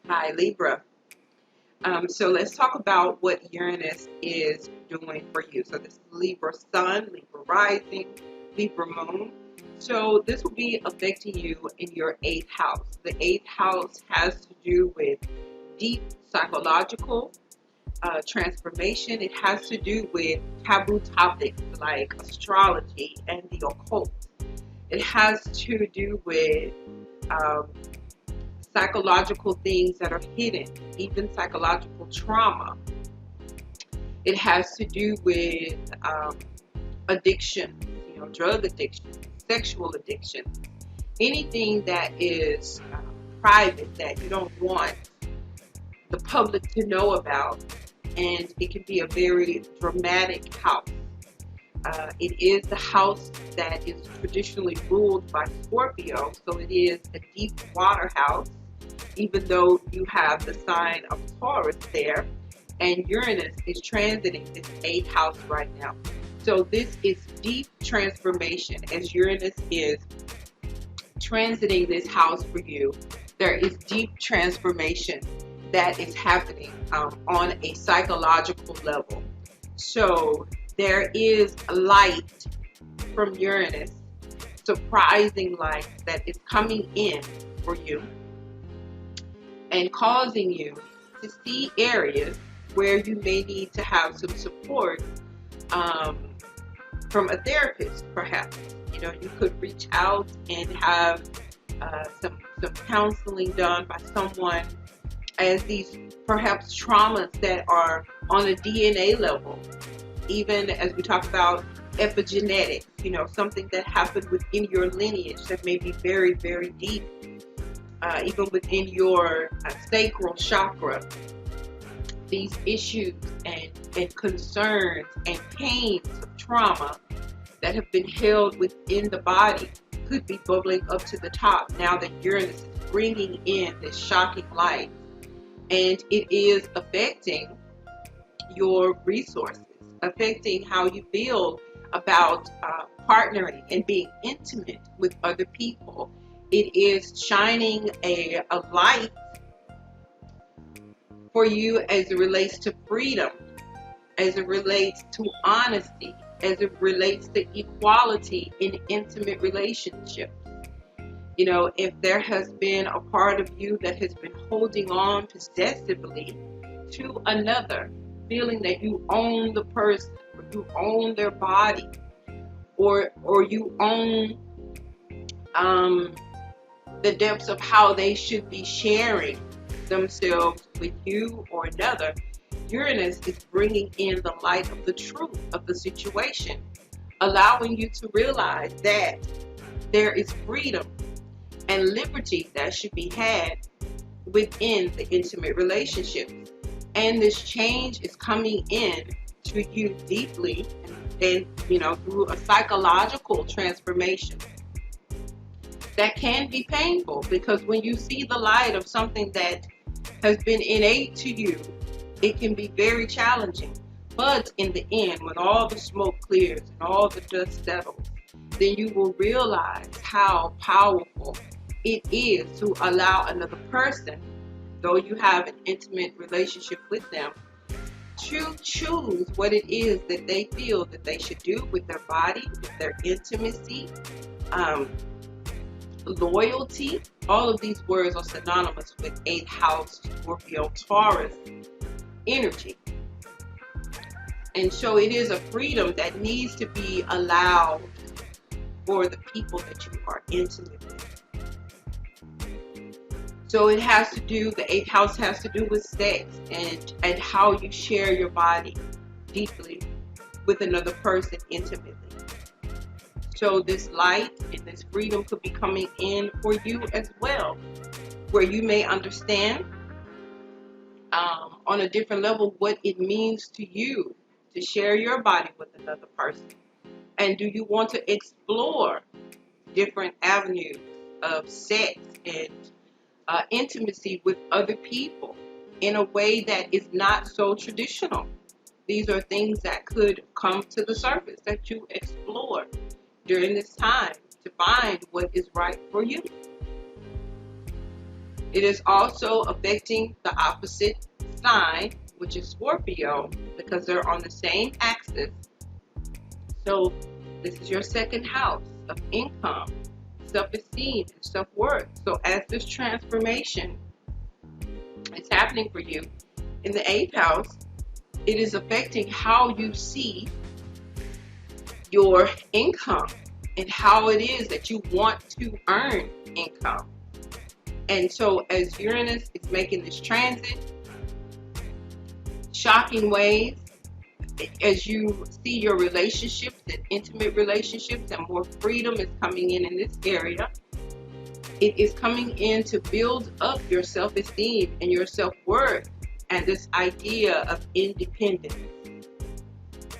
Hi, Libra. So let's talk about what Uranus is doing for you. So this is Libra Sun, Libra Rising, Libra Moon. So this will be affecting you in your 8th house. The 8th house has to do with deep psychological transformation. It has to do with taboo topics like astrology and the occult. It has to do with um, psychological things that are hidden, even psychological trauma. It has to do with addiction, drug addiction, sexual addiction, anything that is private that you don't want the public to know about. And it can be a very dramatic house. It is the house that is traditionally ruled by Scorpio, so it is a deep water house, even though you have the sign of Taurus there, and Uranus is transiting this 8th house right now. So this is deep transformation. As Uranus is transiting this house for you, there is deep transformation that is happening on a psychological level. So there is light from Uranus, surprising light that is coming in for you and causing you to see areas where you may need to have some support from a therapist, perhaps. You could reach out and have some counseling done by someone, as these perhaps traumas that are on a DNA level, even as we talk about epigenetics, something that happened within your lineage that may be very, very deep, even within your sacral chakra. These issues and concerns and pains of trauma that have been held within the body could be bubbling up to the top now that Uranus is bringing in this shocking light, and it is affecting your resources, affecting how you feel about partnering and being intimate with other people. It is shining a light for you as it relates to freedom, as it relates to honesty, as it relates to equality in intimate relationships. If there has been a part of you that has been holding on possessively to another, feeling that you own the person, or you own their body, or you own the depths of how they should be sharing themselves with you or another, Uranus is bringing in the light of the truth of the situation, allowing you to realize that there is freedom and liberty that should be had within the intimate relationships. And this change is coming in to you deeply and through a psychological transformation that can be painful, because when you see the light of something that has been innate to you, it can be very challenging. But in the end, when all the smoke clears and all the dust settles, then you will realize how powerful it is to allow another person, though you have an intimate relationship with them, to choose what it is that they feel that they should do with their body, with their intimacy, loyalty. All of these words are synonymous with 8th house Scorpio Taurus energy. And so it is a freedom that needs to be allowed for the people that you are intimate with. So it has to do, the 8th house has to do with sex and how you share your body deeply with another person intimately. So this light and this freedom could be coming in for you as well, where you may understand on a different level what it means to you to share your body with another person. And do you want to explore different avenues of sex and intimacy with other people in a way that is not so traditional? These are things that could come to the surface that you explore during this time to find what is right for you. It is also affecting the opposite sign, which is Scorpio, because they're on the same axis. So this is your second house of income, self-esteem, and self-worth. So as this transformation is happening for you in the 8th house, it is affecting how you see your income and how it is that you want to earn income. And so as Uranus is making this transit, shocking ways, as you see your relationships and intimate relationships and more freedom is coming in this area, it is coming in to build up your self-esteem and your self-worth and this idea of independence.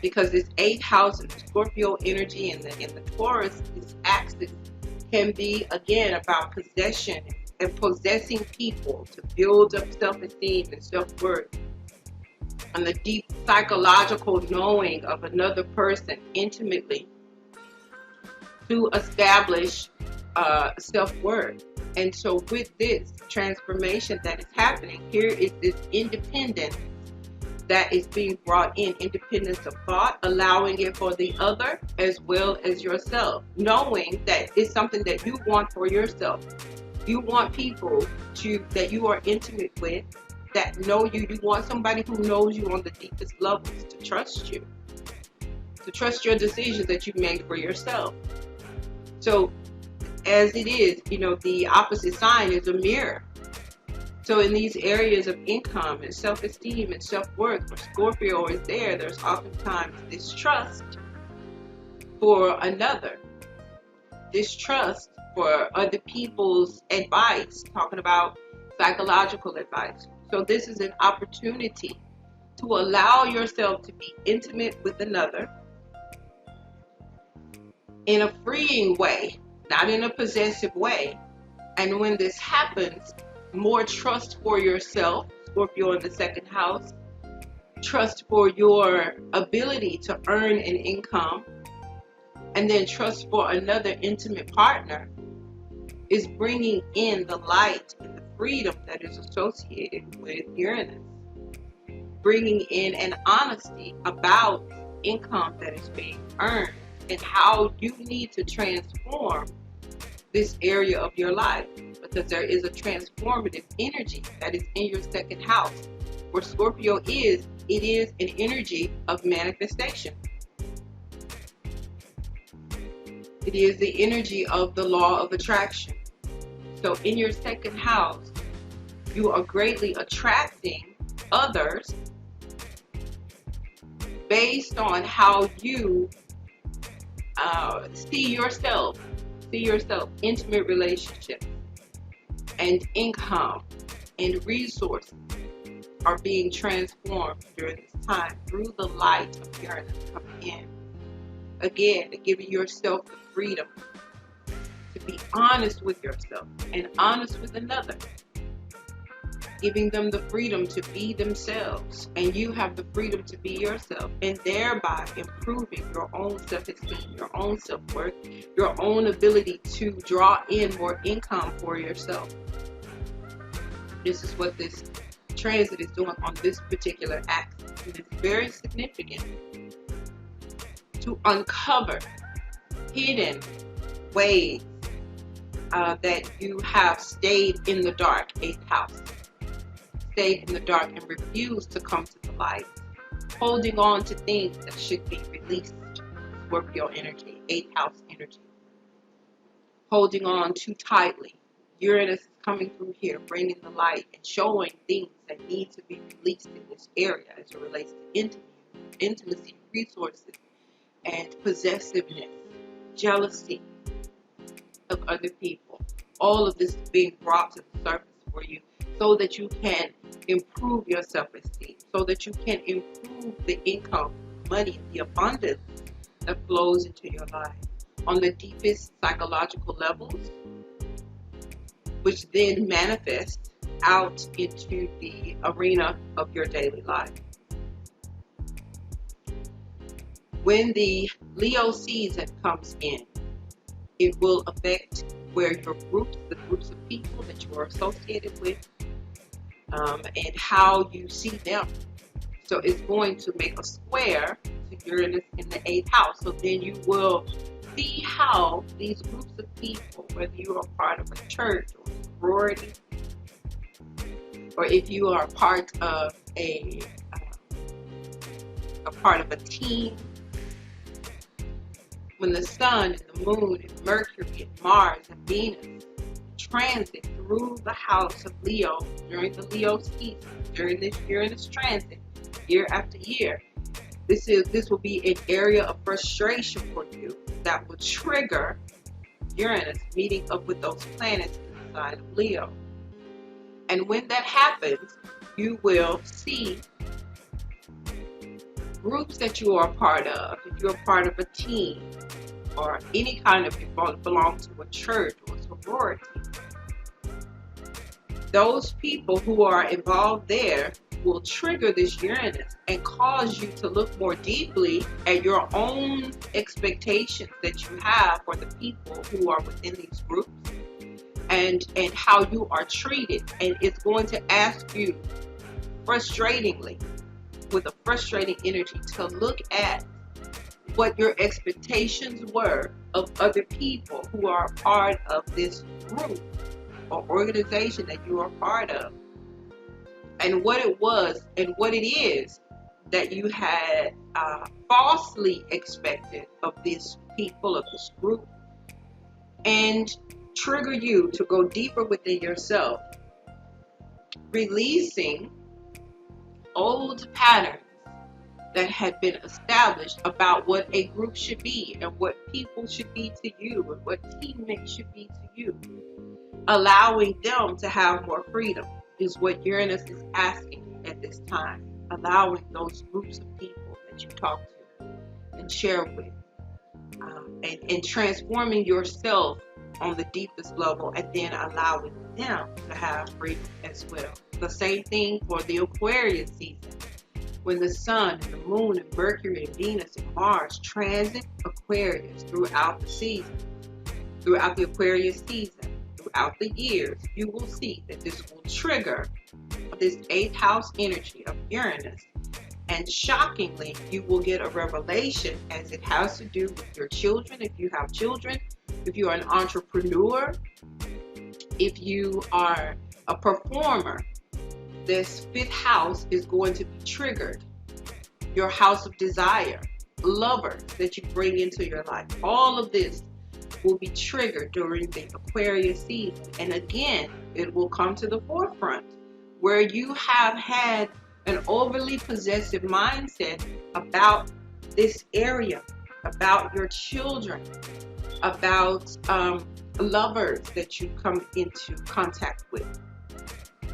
Because this 8th house and the Scorpio energy and the Taurus, this axis can be, again, about possession and possessing people to build up self-esteem and self-worth, and the deep psychological knowing of another person intimately to establish self-worth. And so with this transformation that is happening, here is this independence that is being brought in, independence of thought, allowing it for the other as well as yourself, knowing that it's something that you want for yourself. You want people that you are intimate with, that know you. You want somebody who knows you on the deepest levels to trust you, to trust your decisions that you made for yourself. So as it is, the opposite sign is a mirror. So in these areas of income and self-esteem and self-worth, where Scorpio is there, there's oftentimes distrust for another, distrust for other people's advice, talking about psychological advice. So this is an opportunity to allow yourself to be intimate with another in a freeing way, not in a possessive way. And when this happens, more trust for yourself, Scorpio in the 2nd house, trust for your ability to earn an income, and then trust for another intimate partner is bringing in the light and the freedom that is associated with Uranus, bringing in an honesty about income that is being earned and how you need to transform this area of your life, because there is a transformative energy that is in your 2nd house. Where Scorpio is, it is an energy of manifestation. It is the energy of the law of attraction. So in your 2nd house, you are greatly attracting others based on how you see yourself, intimate relationships and income and resources are being transformed during this time through the light of Uranus coming in. Again, giving yourself the freedom to be honest with yourself and honest with another, giving them the freedom to be themselves, and you have the freedom to be yourself, and thereby improving your own self-esteem, your own self-worth, your own ability to draw in more income for yourself. This is what this transit is doing on this particular axis. And it's very significant to uncover hidden ways that you have stayed in the dark, 8th house. Stayed in the dark and refused to come to the light, holding on to things that should be released, Scorpio energy, 8th house energy, holding on too tightly. Uranus is coming through here, bringing the light and showing things that need to be released in this area as it relates to intimacy, resources, and possessiveness, jealousy of other people. All of this is being brought to the surface for you, so that you can improve your self-esteem, so that you can improve the income, money, the abundance that flows into your life on the deepest psychological levels, which then manifests out into the arena of your daily life. When the Leo season comes in, it will affect where your groups, the groups of people that you are associated with, and how you see them. So it's going to make a square to Uranus in the 8th house. So then you will see how these groups of people, whether you are part of a church or a sorority, or if you are part of a part of a team, when the sun and the moon and Mercury and Mars and Venus transit through the house of Leo during the Leo season, during this Uranus transit, year after year, this will be an area of frustration for you that will trigger Uranus meeting up with those planets in the sign of Leo. And when that happens, you will see groups that you are a part of. If you're a part of a team or any kind of, if you belong to a church or a sorority, those people who are involved there will trigger this Uranus and cause you to look more deeply at your own expectations that you have for the people who are within these groups and how you are treated. And it's going to ask you frustratingly, with a frustrating energy, to look at what your expectations were of other people who are a part of this group or organization that you are part of, and what it was and what it is that you had falsely expected of these people, of this group, and trigger you to go deeper within yourself, releasing old patterns that had been established about what a group should be and what people should be to you and what teammates should be to you. Allowing them to have more freedom is what Uranus is asking at this time. Allowing those groups of people that you talk to and share with, and transforming yourself on the deepest level, and then allowing them to have freedom as well. The same thing for the Aquarius season. When the sun and the moon and Mercury and Venus and Mars transit Aquarius throughout the season, throughout the Aquarius season, throughout the years, you will see that this will trigger this 8th house energy of Uranus. And shockingly, you will get a revelation as it has to do with your children, if you have children, if you are an entrepreneur, if you are a performer. This 5th house is going to be triggered. Your house of desire, lovers that you bring into your life. All of this will be triggered during the Aquarius season. And again, it will come to the forefront where you have had an overly possessive mindset about this area, about your children, about lovers that you come into contact with,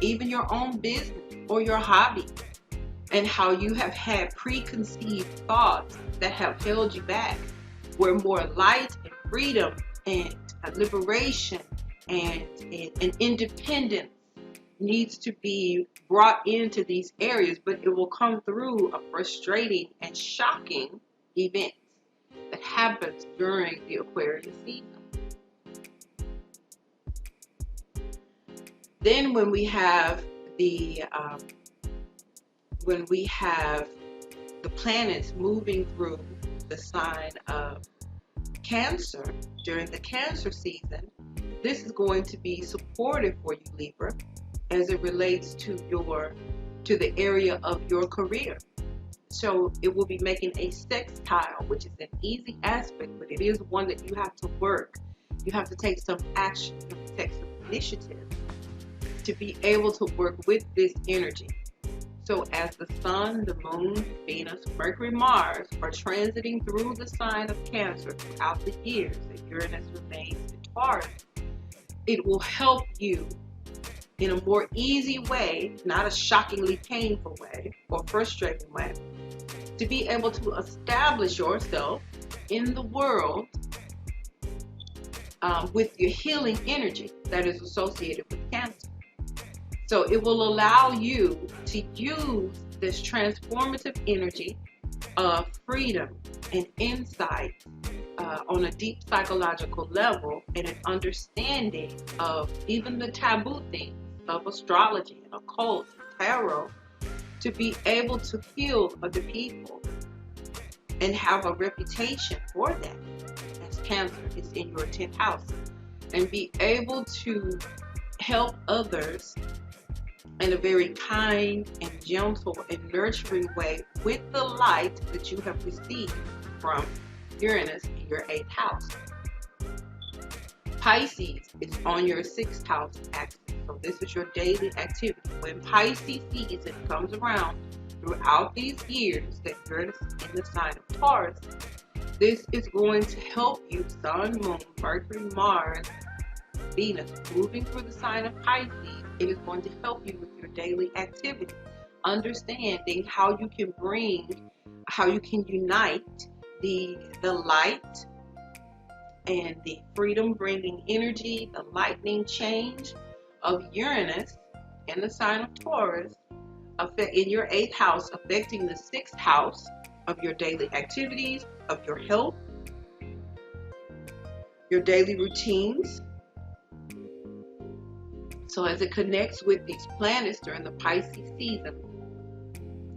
even your own business or your hobby, and how you have had preconceived thoughts that have held you back, where more light and freedom and liberation and independence needs to be brought into these areas, but it will come through a frustrating and shocking event that happens during the Aquarius season. Then when we have the planets moving through the sign of Cancer during the Cancer season, this is going to be supportive for you, Libra, as it relates to the area of your career. So it will be making a sextile, which is an easy aspect, but it is one that you have to work. You have to take some action, you have to take some initiative to be able to work with this energy. So as the sun, the moon, Venus, Mercury, Mars are transiting through the sign of Cancer throughout the years that Uranus remains in Taurus, it will help you in a more easy way, not a shockingly painful way or frustrating way, to be able to establish yourself in the world with your healing energy that is associated with Cancer. So it will allow you to use this transformative energy of freedom and insight, on a deep psychological level and an understanding of even the taboo things of astrology and occult, tarot, to be able to heal other people and have a reputation for that, as Cancer is in your 10th house, and be able to help others in a very kind and gentle and nurturing way with the light that you have received from Uranus in your 8th house. Pisces is on your 6th house axis. So this is your daily activity. When Pisces season comes around throughout these years that Uranus is in the sign of Taurus, this is going to help you, Sun, Moon, Mercury, Mars, Venus, moving through the sign of Pisces. It is going to help you with your daily activity, understanding how you can unite the light and the freedom bringing energy, the lightning change of Uranus in the sign of Taurus in your 8th house, affecting the 6th house of your daily activities, of your health, your daily routines. So as it connects with these planets during the Pisces season,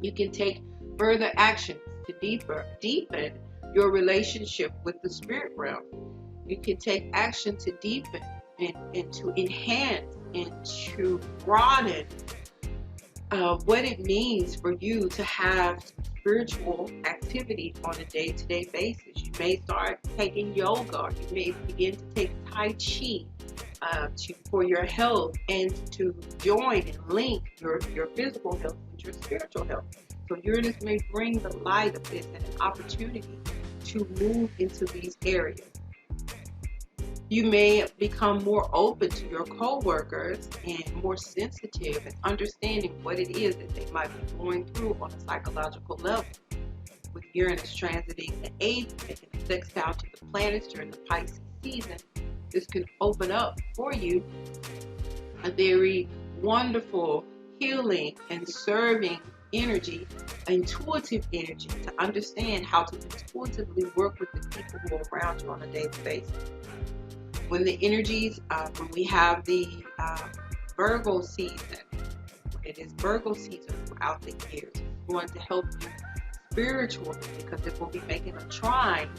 you can take further actions to deepen your relationship with the spirit realm. You can take action to deepen and to enhance and to broaden what it means for you to have spiritual activity on a day-to-day basis. You may start taking yoga. You may begin to take Tai Chi for your health, and to join and link your physical health with your spiritual health. So Uranus may bring the light of this and an opportunity to move into these areas. You may become more open to your co-workers and more sensitive and understanding what it is that they might be going through on a psychological level. With Uranus transiting the 8th, making a sextile to the planets during the Pisces season, this can open up for you a very wonderful healing and serving energy, intuitive energy, to understand how to intuitively work with the people who are around you on a daily basis. When the energies, when we have the Virgo season, when it is Virgo season throughout the years, it's going to help you spiritually, because it will be making a trine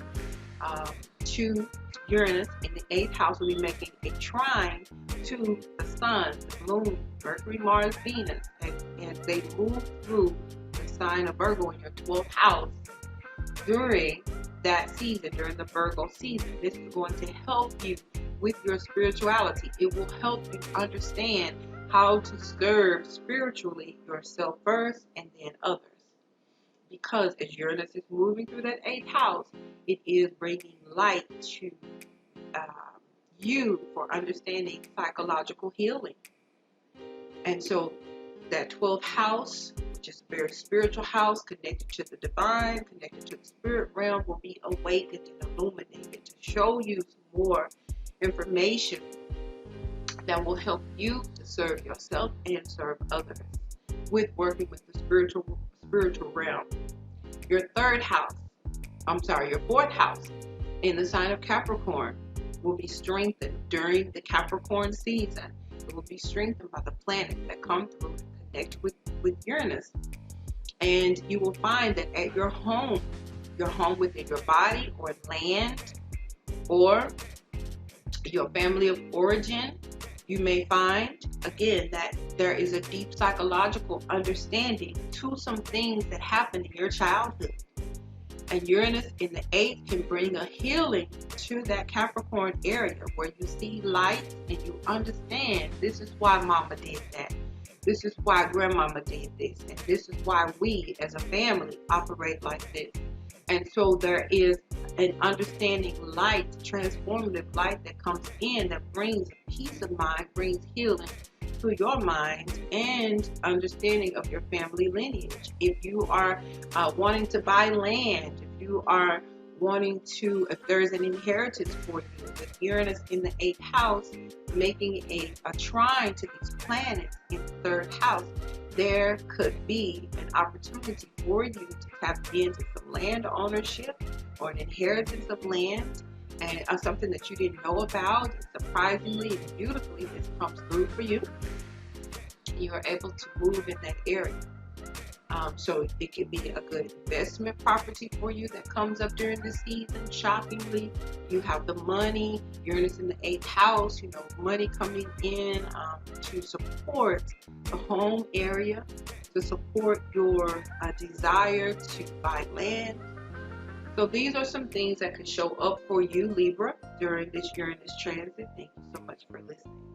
to Uranus in the 8th house. Will be making a trine to the Sun, the Moon, Mercury, Mars, Venus, and they move through the sign of Virgo in your 12th house during that season, during the Virgo season. This is going to help you with your spirituality. It will help you understand how to serve spiritually yourself first and then others. Because as Uranus is moving through that 8th house, it is bringing light to you for understanding psychological healing. And so that 12th house, which is a very spiritual house, connected to the divine, connected to the spirit realm, will be awakened and illuminated to show you some more information that will help you to serve yourself and serve others with working with the spiritual realm. Your 4th house in the sign of Capricorn will be strengthened during the Capricorn season. It will be strengthened by the planets that come through and connect with Uranus. And you will find that at your home within your body or land or your family of origin, you may find, again, that there is a deep psychological understanding to some things that happened in your childhood. And Uranus in the 8th can bring a healing to that Capricorn area where you see light and you understand this is why mama did that. This is why grandmama did this. And this is why we as a family operate like this. And so there is an understanding light, transformative light that comes in that brings peace of mind, brings healing to your mind and understanding of your family lineage. If you are wanting to buy land, if you are wanting to, if there's an inheritance for you, with Uranus in the 8th house, making a trine to these planets in the 3rd house, there could be an opportunity for you to tap into some land ownership or an inheritance of land and something that you didn't know about. Surprisingly and beautifully, this comes through for you. You are able to move in that area. So it could be a good investment property for you that comes up during the season. Shockingly, you have the money. Uranus in the 8th house, money coming in to support the home area, to support your desire to buy land. So these are some things that could show up for you, Libra, during this Uranus transit. Thank you so much for listening.